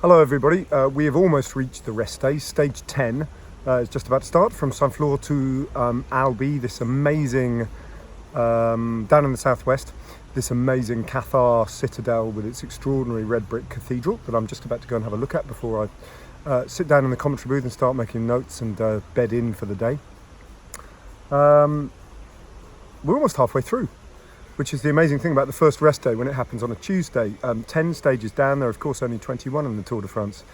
Hello everybody, we have almost reached the rest day. Stage 10 is just about to start from Saint-Flour to Albi, this amazing, down in the southwest, this amazing Cathar citadel with its extraordinary red brick cathedral that I'm just about to go and have a look at before I sit down in the commentary booth and start making notes and bed in for the day. We're almost halfway through, which is the amazing thing about the first rest day when it happens on a Tuesday. 10 stages down, there are of course only 21 in the Tour de France.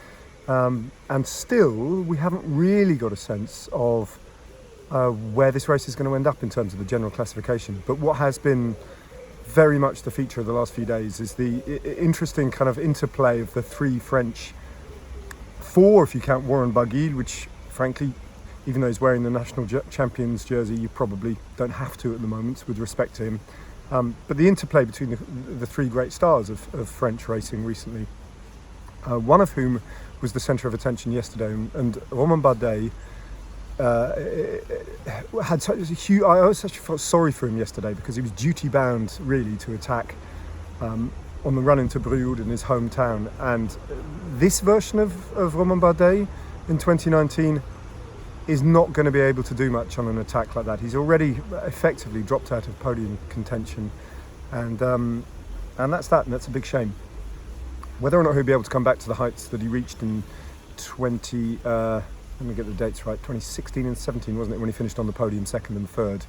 And still, we haven't really got a sense of where this race is going to end up in terms of the general classification. But what has been very much the feature of the last few days is the interesting kind of interplay of the three French, four if you count Warren Barguil, which frankly, even though he's wearing the national champions jersey, you probably don't have to at the moment with respect to him. But the interplay between the three great stars of French racing recently, one of whom was the centre of attention yesterday, and Romain Bardet had such a huge. I felt sorry for him yesterday because he was duty bound really to attack on the run into Brioude in his hometown, and this version of Romain Bardet in 2019 is not going to be able to do much on an attack like that. He's already effectively dropped out of podium contention, and that's that, and that's a big shame. Whether or not he'll be able to come back to the heights that he reached in 2016 and 17, wasn't it, when he finished on the podium second and third,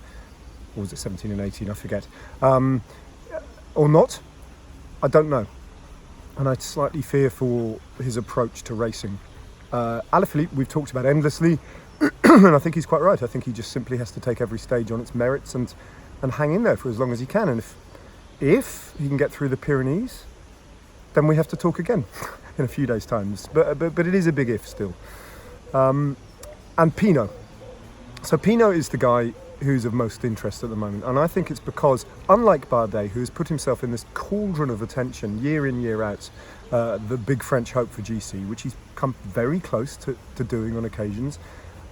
or was it 17 and 18, I forget, or not, I don't know, and I slightly fear for his approach to racing. Alaphilippe we've talked about endlessly, and I think he's quite right. I think he just simply has to take every stage on its merits and hang in there for as long as he can. And if he can get through the Pyrenees, then we have to talk again in a few days' time. But it is a big if still. And Pinot. So Pinot is the guy who's of most interest at the moment. And I think it's because, unlike Bardet, who has put himself in this cauldron of attention year in, year out, the big French hope for GC, which he's come very close to doing on occasions.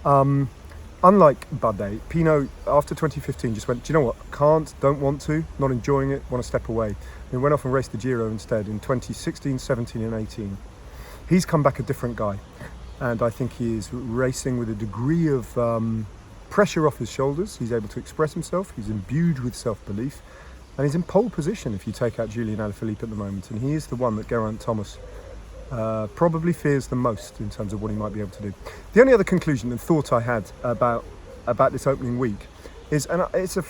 Unlike Bardet, Pinot, after 2015, just went, do you know what, don't want to, not enjoying it, want to step away. And he went off and raced the Giro instead in 2016, 17 and 18. He's come back a different guy, and I think he is racing with a degree of pressure off his shoulders. He's able to express himself, he's imbued with self-belief, and he's in pole position if you take out Julian Alaphilippe at the moment, and he is the one that Geraint Thomas probably fears the most in terms of what he might be able to do. The only other conclusion and thought I had about this opening week is, and it's a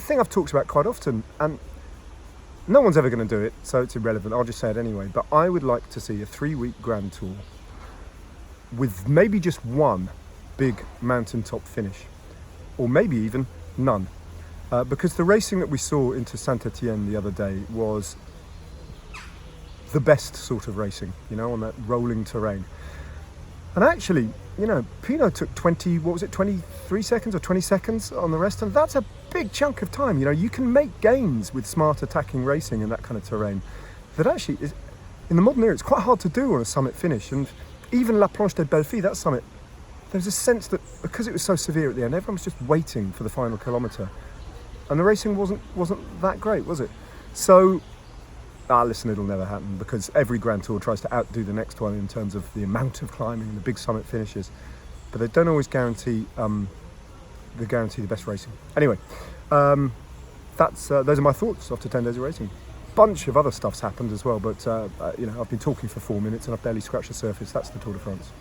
thing I've talked about quite often, and no one's ever going to do it, so it's irrelevant, I'll just say it anyway, but I would like to see a 3-week Grand Tour with maybe just one big mountaintop finish, or maybe even none, because the racing that we saw into Saint-Etienne the other day was the best sort of racing, on that rolling terrain. And actually, Pinot took 23 seconds or 20 seconds on the rest, and that's a big chunk of time. You can make gains with smart attacking racing in that kind of terrain that actually is, in the modern era, it's quite hard to do on a summit finish. And even La Planche des Belles Filles, that summit, there was a sense that because it was so severe at the end, everyone was just waiting for the final kilometre, and the racing wasn't that great, was it? So listen, it'll never happen because every Grand Tour tries to outdo the next one in terms of the amount of climbing and the big summit finishes, but they don't always guarantee the best racing. Anyway, those are my thoughts after 10 days of racing. Bunch of other stuff's happened as well, but I've been talking for 4 minutes and I've barely scratched the surface. That's the Tour de France.